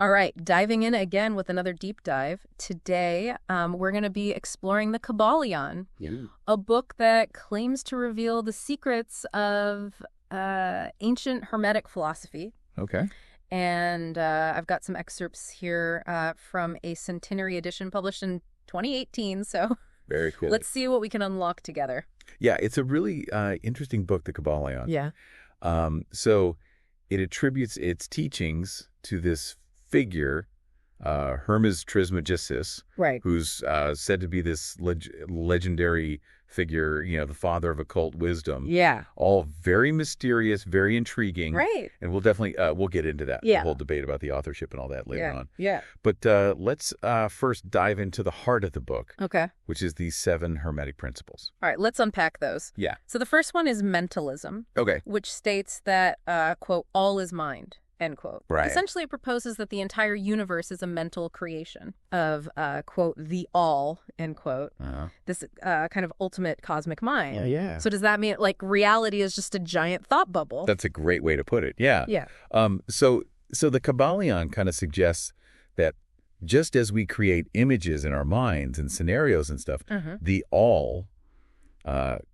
All right, diving in again with another deep dive. Today, we're going to be exploring the Kybalion, a book that claims to reveal the secrets of ancient Hermetic philosophy. Okay. And I've got some excerpts here from a centenary edition published in 2018. So Very cool. let's see what we can unlock together. Yeah, it's a really interesting book, the Kybalion. Yeah. So it attributes its teachings to this figure, Hermes Trismegistus, Right. who's said to be this legendary figure, the father of occult wisdom. Yeah. All very mysterious, very intriguing. Right. And we'll definitely, we'll get into that, Yeah. the whole debate about the authorship and all that later on. Yeah. But let's first dive into the heart of the book, Okay. which is the 7 Hermetic Principles. All right, let's unpack those. Yeah. So the first one is mentalism, Okay. which states that, quote, all is mind, end quote. Right. Essentially, it proposes that the entire universe is a mental creation of, quote, the all, end quote, this kind of ultimate cosmic mind. Yeah. So does that mean, like, reality is just a giant thought bubble? That's a great way to put it. Yeah. Yeah. So the Kybalion kind of suggests that just as we create images in our minds and scenarios and stuff, the all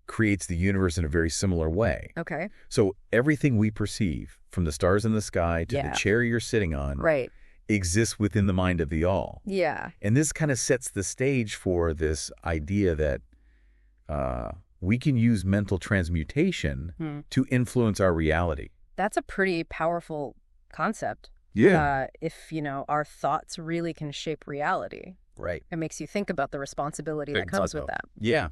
creates the universe in a very similar way. Okay. So everything we perceive, from the stars in the sky to Yeah. the chair you're sitting on, Right. exists within the mind of the all. Yeah. And this kind of sets the stage for this idea that we can use mental transmutation to influence our reality. That's a pretty powerful concept. Yeah. If, our thoughts really can shape reality. Right. It makes you think about the responsibility that comes with that. Yeah.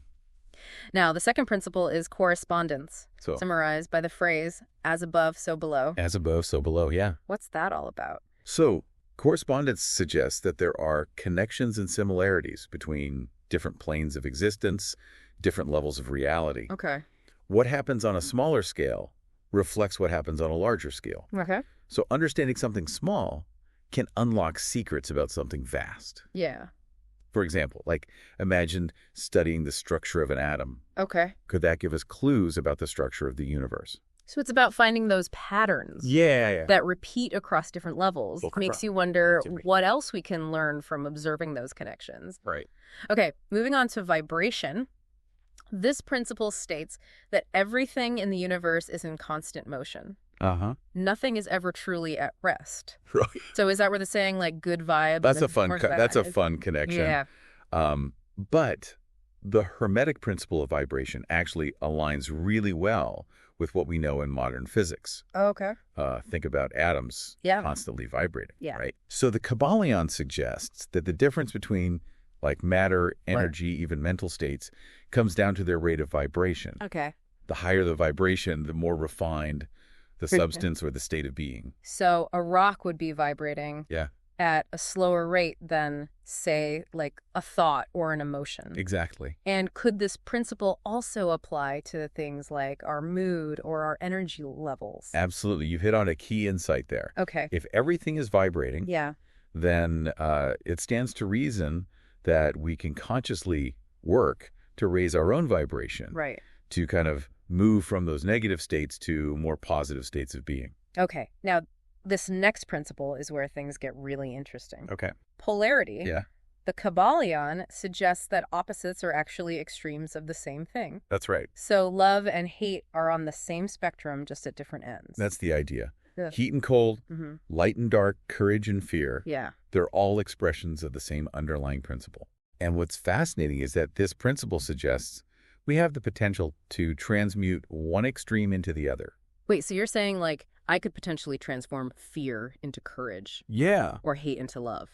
Now, the second principle is correspondence, So summarized by the phrase, as above, so below. as above, so below. Yeah. What's that all about? So correspondence suggests that there are connections and similarities between different planes of existence, different levels of reality. Okay. What happens on a smaller scale reflects what happens on a larger scale. Okay. So understanding something small can unlock secrets about something vast. Yeah. For example, like imagine studying the structure of an atom. Okay. Could that give us clues about the structure of the universe? So it's about finding those patterns Yeah. that repeat across different levels. Makes you wonder what else we can learn from observing those connections. Right. Okay, moving on to vibration. This principle states that everything in the universe is in constant motion. Nothing is ever truly at rest. Right. So is that where the saying, like, good vibes? That's and a fun. more That's a bad? fun connection. Yeah. But the Hermetic principle of vibration actually aligns really well with what we know in modern physics. Okay. Think about atoms Yeah. constantly vibrating. Yeah. Right. So the Kybalion suggests that the difference between like matter, energy, even mental states, comes down to their rate of vibration. Okay. The higher the vibration, the more refined the substance or the state of being. So a rock would be vibrating Yeah. at a slower rate than, say, like a thought or an emotion. Exactly. And could this principle also apply to things like our mood or our energy levels? Absolutely. You've hit on a key insight there. Okay. If everything is vibrating, Yeah. then it stands to reason that we can consciously work to raise our own vibration. Right. To kind of move from those negative states to more positive states of being. Okay. Now, this next principle is where things get really interesting. Okay. Polarity. Yeah. The Kybalion suggests that opposites are actually extremes of the same thing. That's right. So love and hate are on the same spectrum, just at different ends. That's the idea. Yeah. Heat and cold, Mm-hmm. light and dark, courage and fear. Yeah. They're all expressions of the same underlying principle. And what's fascinating is that this principle suggests we have the potential to transmute one extreme into the other. Wait, so you're saying, like, I could potentially transform fear into courage Yeah. or hate into love?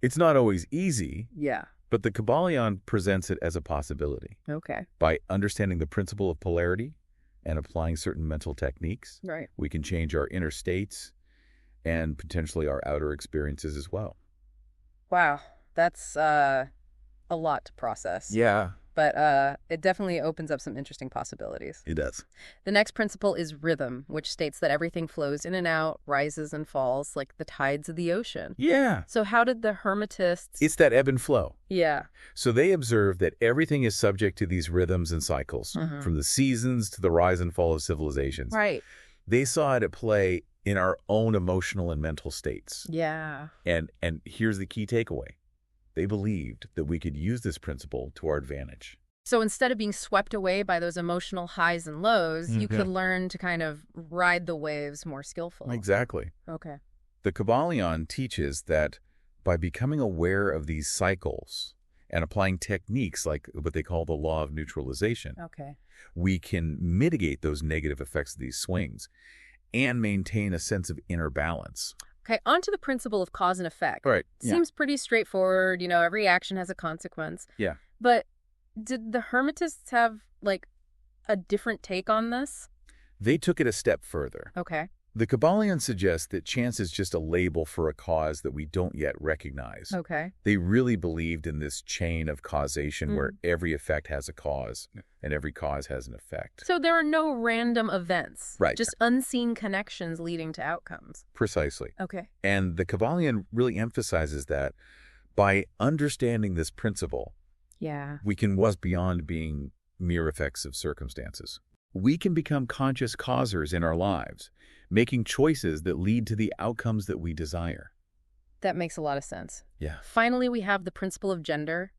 It's not always easy, Yeah. but the Kybalion presents it as a possibility. Okay. By understanding the principle of polarity and applying certain mental techniques, Right. we can change our inner states and potentially our outer experiences as well. Wow. That's a lot to process. Yeah, But it definitely opens up some interesting possibilities. it does. The next principle is rhythm, which states that everything flows in and out, rises and falls like the tides of the ocean. Yeah. So how did the Hermetists... It's that ebb and flow. Yeah. So they observe that everything is subject to these rhythms and cycles, from the seasons to the rise and fall of civilizations. Right. They saw it at play in our own emotional and mental states. Yeah. And here's the key takeaway. They believed that we could use this principle to our advantage. So instead of being swept away by those emotional highs and lows, you could learn to kind of ride the waves more skillfully. Exactly. Okay. The Kybalion teaches that by becoming aware of these cycles and applying techniques like what they call the law of neutralization, Okay. we can mitigate those negative effects of these swings and maintain a sense of inner balance. Okay, on to the principle of cause and effect. Right. Yeah. Seems pretty straightforward. You know, every action has a consequence. Yeah. But did the Hermetists have, like, a different take on this? They took it a step further. Okay. The Kybalion suggests that chance is just a label for a cause that we don't yet recognize. Okay. They really believed in this chain of causation where every effect has a cause and every cause has an effect. So there are no random events. Right. Just unseen connections leading to outcomes. Precisely. Okay. And the Kybalion really emphasizes that by understanding this principle, Yeah. we can was beyond being mere effects of circumstances. We can become conscious causers in our lives, making choices that lead to the outcomes that we desire. That makes a lot of sense. Yeah. Finally, we have the principle of gender.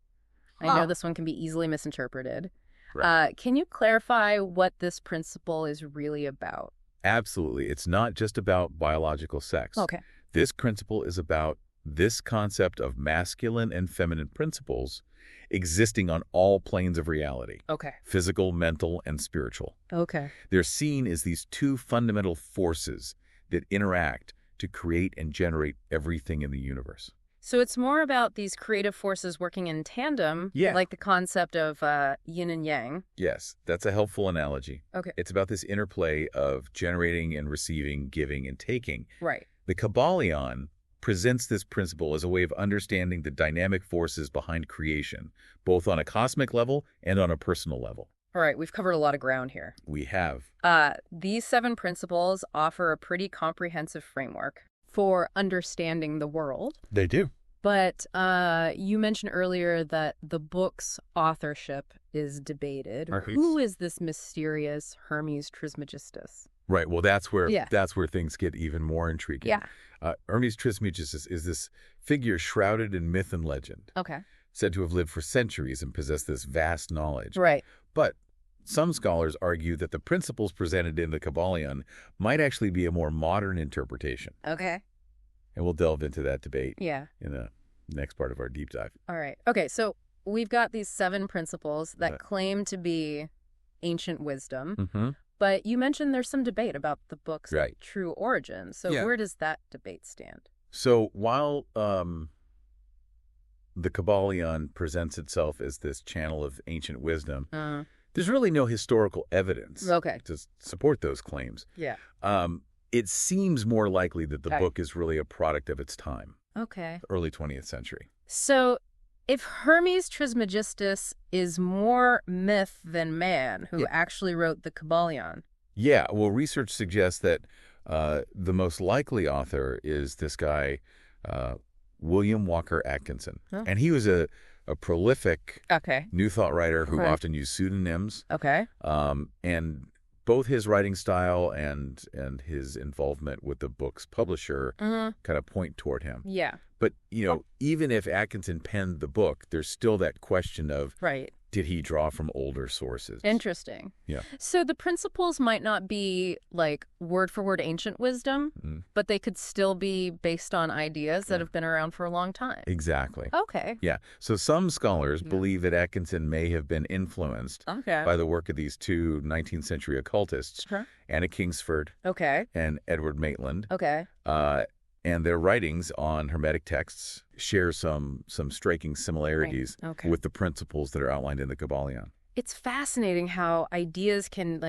I know this one can be easily misinterpreted. Right. Can you clarify what this principle is really about? Absolutely. It's not just about biological sex. Okay. This principle is about this concept of masculine and feminine principles existing on all planes of reality. Okay. Physical, mental, and spiritual. Okay. They're seen as these two fundamental forces that interact to create and generate everything in the universe. So it's more about these creative forces working in tandem, like the concept of yin and yang. Yes, that's a helpful analogy. Okay. It's about this interplay of generating and receiving, giving and taking. Right. The Kybalion presents this principle as a way of understanding the dynamic forces behind creation, both on a cosmic level and on a personal level. All right, we've covered a lot of ground here. We have. These 7 principles offer a pretty comprehensive framework for understanding the world. They do. But you mentioned earlier that the book's authorship is debated. Who is this mysterious Hermes Trismegistus? Right. Well, that's where things get even more intriguing. Yeah. Hermes Trismegistus is this figure shrouded in myth and legend. Okay. Said to have lived for centuries and possess this vast knowledge. Right. But some scholars argue that the principles presented in the Kybalion might actually be a more modern interpretation. Okay. And we'll delve into that debate in the next part of our deep dive. All right. Okay, so we've got these 7 principles that claim to be ancient wisdom. But you mentioned there's some debate about the book's true origin. So where does that debate stand? So while the Kybalion presents itself as this channel of ancient wisdom, there's really no historical evidence to support those claims. Yeah. It seems more likely that the book is really a product of its time. Okay. Early 20th century. So if Hermes Trismegistus is more myth than man who actually wrote the Kybalion. Yeah, well, research suggests that the most likely author is this guy, William Walker Atkinson. And he was a prolific New Thought writer who often used pseudonyms. Okay. And both his writing style and his involvement with the book's publisher kind of point toward him. Yeah. But, even if Atkinson penned the book, there's still that question of, did he draw from older sources? Interesting. Yeah. So the principles might not be like word for word ancient wisdom, but they could still be based on ideas that have been around for a long time. Exactly. Okay. Yeah. So some scholars believe that Atkinson may have been influenced by the work of these 2 19th century occultists, Anna Kingsford and Edward Maitland. Okay. And their writings on Hermetic texts share some striking similarities with the principles that are outlined in the Kybalion. It's fascinating how ideas can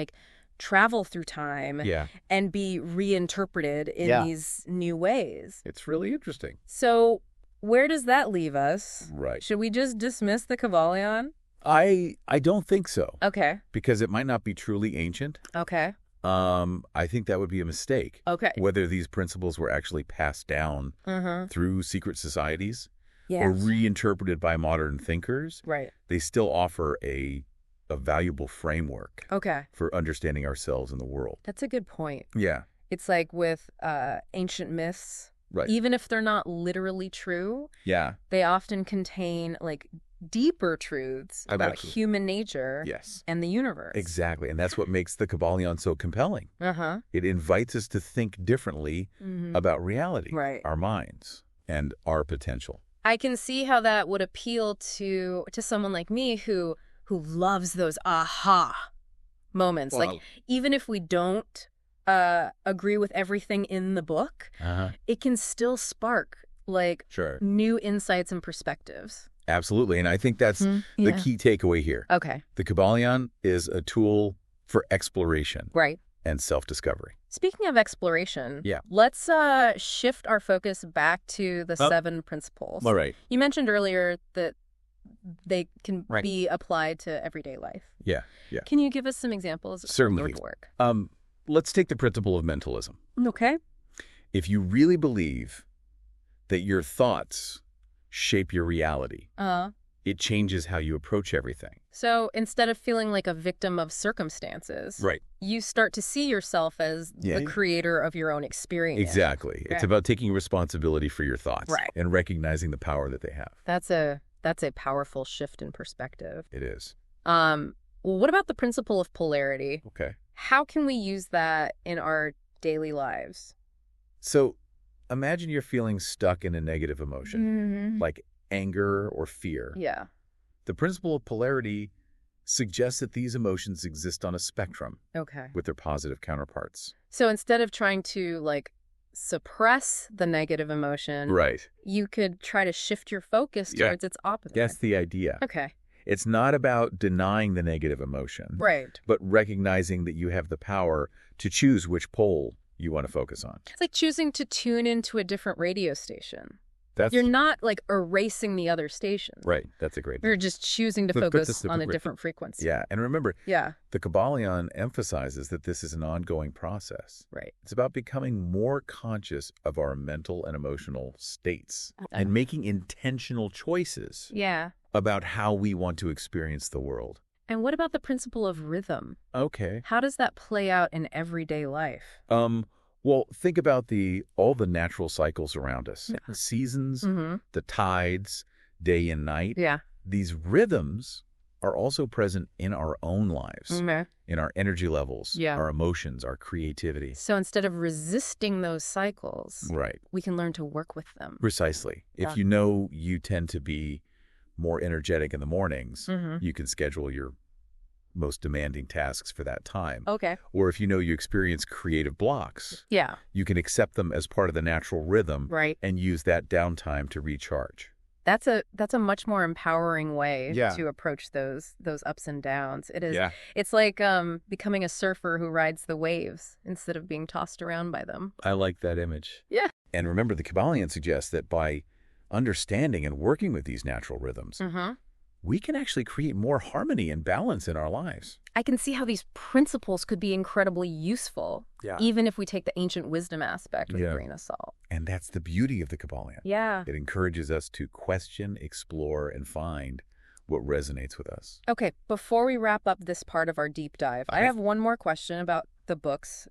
travel through time and be reinterpreted in these new ways. It's really interesting. So where does that leave us? Right. Should we just dismiss the Kybalion? I don't think so. Okay. Because it might not be truly ancient. Okay. I think that would be a mistake. Okay. Whether these principles were actually passed down through secret societies Yes. or reinterpreted by modern thinkers, Right. they still offer a valuable framework Okay. for understanding ourselves and the world. That's a good point. Yeah. It's like with ancient myths. Right. Even if they're not literally true, Yeah. they often contain like deeper truths about human nature and the universe. Exactly. And that's what makes the Kybalion so compelling. It invites us to think differently about reality, our minds, and our potential. I can see how that would appeal to someone like me who loves those aha moments. Well, like, even if we don't agree with everything in the book, it can still spark like new insights and perspectives. Absolutely. And I think that's the key takeaway here. Okay. The Kybalion is a tool for exploration and self-discovery. Speaking of exploration, let's shift our focus back to the 7 principles. All right. You mentioned earlier that they can be applied to everyday life. Yeah. Can you give us some examples of Certainly. your work? Let's take the principle of mentalism. Okay. If you really believe that your thoughts shape your reality, it changes how you approach everything. So instead of feeling like a victim of circumstances, you start to see yourself as the creator of your own experience. Exactly. It's about taking responsibility for your thoughts and recognizing the power that they have. That's a powerful shift in perspective. It is. Well, what about the principle of polarity? Okay. How can we use that in our daily lives? So imagine you're feeling stuck in a negative emotion, like anger or fear. Yeah. The principle of polarity suggests that these emotions exist on a spectrum with their positive counterparts. So instead of trying to like suppress the negative emotion, you could try to shift your focus towards its opposite. That's the idea. Okay. It's not about denying the negative emotion, but recognizing that you have the power to choose which pole you want to focus on. It's like choosing to tune into a different radio station. You're not like erasing the other stations. Right. That's a great You're just choosing to focus on a different frequency. Yeah. And remember, the Kybalion emphasizes that this is an ongoing process. Right. It's about becoming more conscious of our mental and emotional states and making intentional choices about how we want to experience the world. And what about the principle of rhythm? Okay. How does that play out in everyday life? Well, think about all the natural cycles around us. The seasons, the tides, day and night. Yeah. These rhythms are also present in our own lives, in our energy levels, our emotions, our creativity. So instead of resisting those cycles, we can learn to work with them. Precisely. If you know you tend to be more energetic in the mornings, you can schedule your most demanding tasks for that time. Okay. Or if you know you experience creative blocks, you can accept them as part of the natural rhythm and use that downtime to recharge. That's a much more empowering way to approach those ups and downs. It is. Yeah. It's like becoming a surfer who rides the waves instead of being tossed around by them. I like that image. Yeah. And remember, the Kybalion suggests that by understanding and working with these natural rhythms, we can actually create more harmony and balance in our lives. I can see how these principles could be incredibly useful, even if we take the ancient wisdom aspect with a grain of salt. And that's the beauty of the Kybalion. Yeah. It encourages us to question, explore, and find what resonates with us. Okay, before we wrap up this part of our deep dive, I have one more question about the book's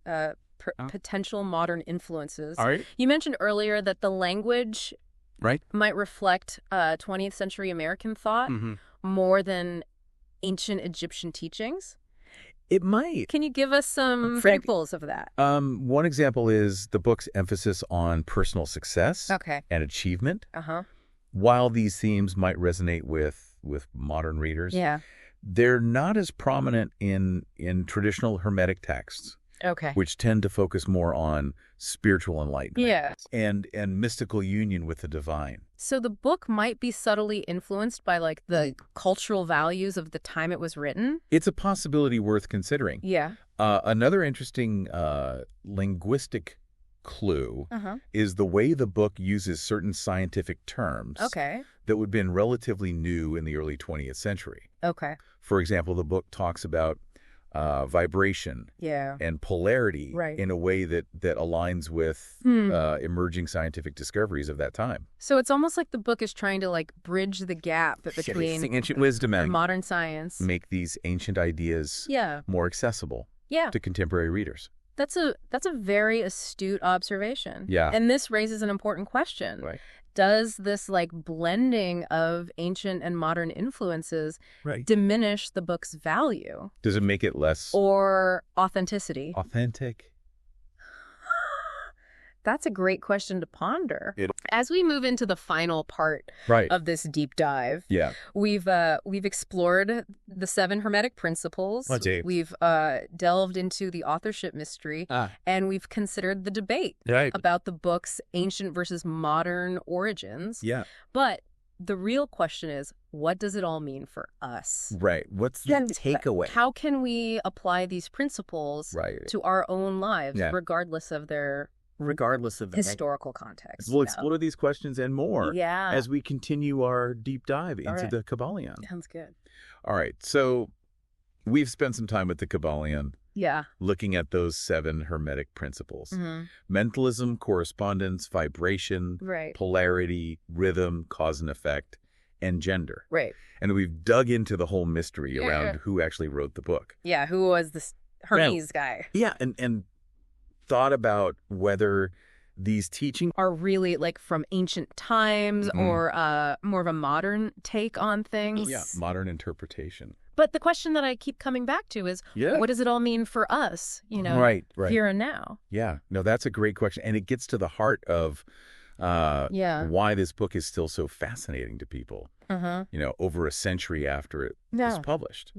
potential modern influences. All right. You mentioned earlier that the language might reflect 20th century American thought more than ancient Egyptian teachings. It might. Can you give us some examples of that? One example is the book's emphasis on personal success and achievement. While these themes might resonate with modern readers, they're not as prominent in traditional Hermetic texts. Which tend to focus more on spiritual enlightenment and mystical union with the divine. So the book might be subtly influenced by like the cultural values of the time it was written? It's a possibility worth considering. Yeah. Another interesting linguistic clue is the way the book uses certain scientific terms that would have been relatively new in the early 20th century. For example, the book talks about vibration and polarity in a way that aligns with emerging scientific discoveries of that time. So it's almost like the book is trying to like bridge the gap between ancient wisdom and modern science. Make these ancient ideas more accessible to contemporary readers. That's a very astute observation. Yeah. And this raises an important question. Right. Does this like blending of ancient and modern influences diminish the book's value? Does it make it less or authenticity? Authentic? That's a great question to ponder. As we move into the final part of this deep dive, we've explored the 7 Hermetic Principles. We've delved into the authorship mystery, and we've considered the debate about the book's ancient versus modern origins. But the real question is, what does it all mean for us? Right. What's the takeaway? How can we apply these principles to our own lives, regardless of their historical context? We'll explore these questions and more as we continue our deep dive into the Kybalion. Sounds good. All right. So we've spent some time with the Kybalion. Looking at those 7 Hermetic principles. Mentalism, correspondence, vibration, polarity, rhythm, cause and effect, and gender. And we've dug into the whole mystery around who actually wrote the book. Who was this Hermes guy? And thought about whether these teachings are really like from ancient times or more of a modern take on things. Modern interpretation. But the question that I keep coming back to is, what does it all mean for us, here and now? No, that's a great question. And it gets to the heart of why this book is still so fascinating to people, over a century after it was published.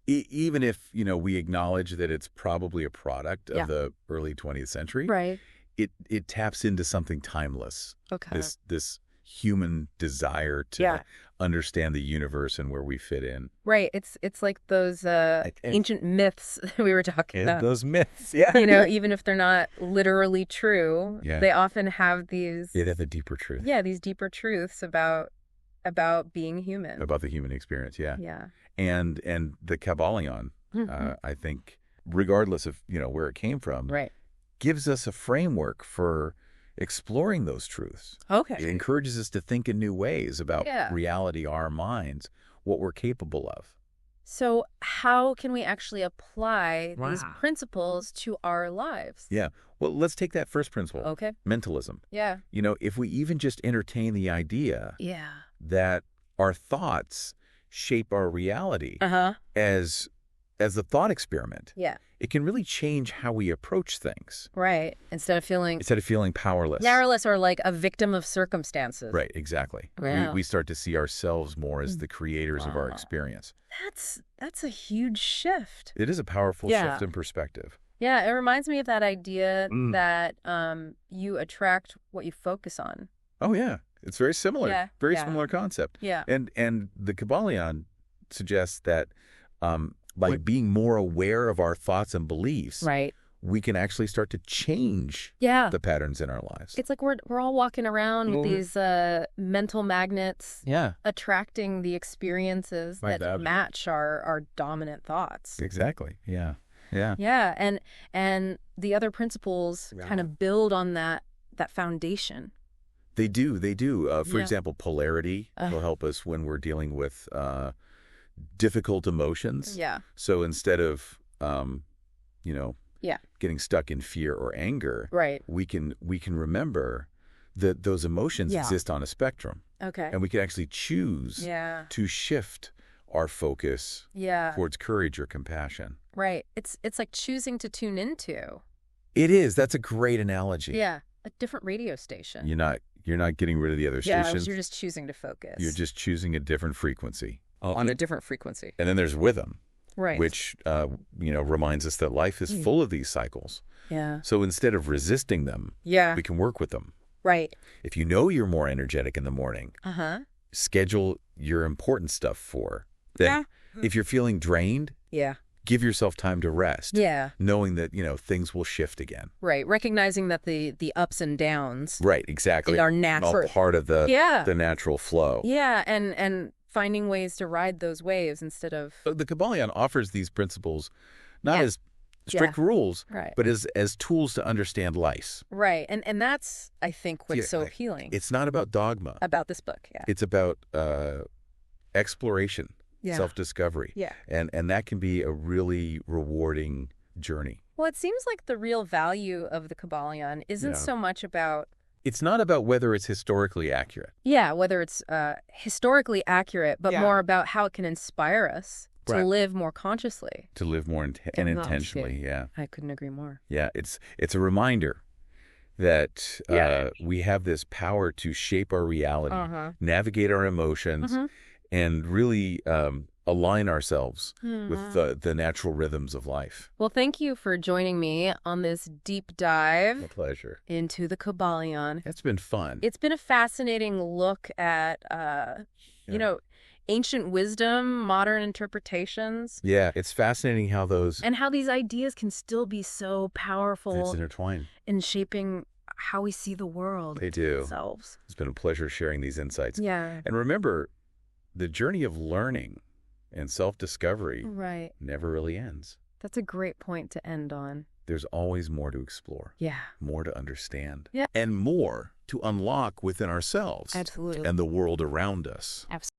Even if, we acknowledge that it's probably a product of the early 20th century, it taps into something timeless. This human desire to understand the universe and where we fit in. It's like those ancient myths we were talking about. Those myths, even if they're not literally true, they often have these... They have a deeper truth. These deeper truths about being human. About the human experience, And the Kybalion, I think, regardless of, where it came from, gives us a framework for exploring those truths. It encourages us to think in new ways about reality, our minds, what we're capable of. So how can we actually apply these principles to our lives? Well, let's take that first principle. Mentalism. If we even just entertain the idea that our thoughts shape our reality as the thought experiment. It can really change how we approach things. Instead of feeling powerless. Or like a victim of circumstances. Exactly. We start to see ourselves more as the creators of our experience. That's a huge shift. It is a powerful shift in perspective. It reminds me of that idea that you attract what you focus on. It's very similar. Very similar concept. And the Kybalion suggests that by being more aware of our thoughts and beliefs, we can actually start to change the patterns in our lives. It's like we're all walking around with these mental magnets attracting the experiences that match our dominant thoughts. Exactly. And the other principles kind of build on that foundation. They do. For example, polarity will help us when we're dealing with difficult emotions. So instead of, getting stuck in fear or anger, we can remember that those emotions exist on a spectrum. And we can actually choose to shift our focus towards courage or compassion. It's like choosing to tune into. It is. That's a great analogy. A different radio station. You're not getting rid of the other stations. You're just choosing to focus. You're just choosing a different frequency. On a different frequency. And then there's rhythm, which, reminds us that life is full of these cycles. So instead of resisting them, we can work with them. If you know you're more energetic in the morning, schedule your important stuff for. Then if you're feeling drained, give yourself time to rest. Knowing that, things will shift again. Recognizing that the ups and downs. Exactly. They are natural. All part of the natural flow. And finding ways to ride those waves instead of... The Kybalion offers these principles not as strict rules, but as tools to understand life. And that's, I think, what's so appealing. It's not about dogma. About this book, It's about exploration, self-discovery. And that can be a really rewarding journey. Well, it seems like the real value of the Kybalion isn't so much about... It's not about whether it's historically accurate. Yeah, whether it's historically accurate, but more about how it can inspire us to live more consciously. To live more intentionally, yeah. I couldn't agree more. Yeah, it's a reminder that we have this power to shape our reality, navigate our emotions, and really align ourselves with the natural rhythms of life. Well, thank you for joining me on this deep dive. My pleasure. Into the Kybalion. It's been fun. It's been a fascinating look at, you know, ancient wisdom, modern interpretations. Yeah, it's fascinating how those... And how these ideas can still be so powerful. It's intertwined. In shaping how we see the world. They do. Ourselves. It's been a pleasure sharing these insights. Yeah. And remember, the journey of learning and self-discovery never really ends. That's a great point to end on. There's always more to explore. Yeah. More to understand. Yeah. And more to unlock within ourselves. Absolutely. And the world around us. Absolutely.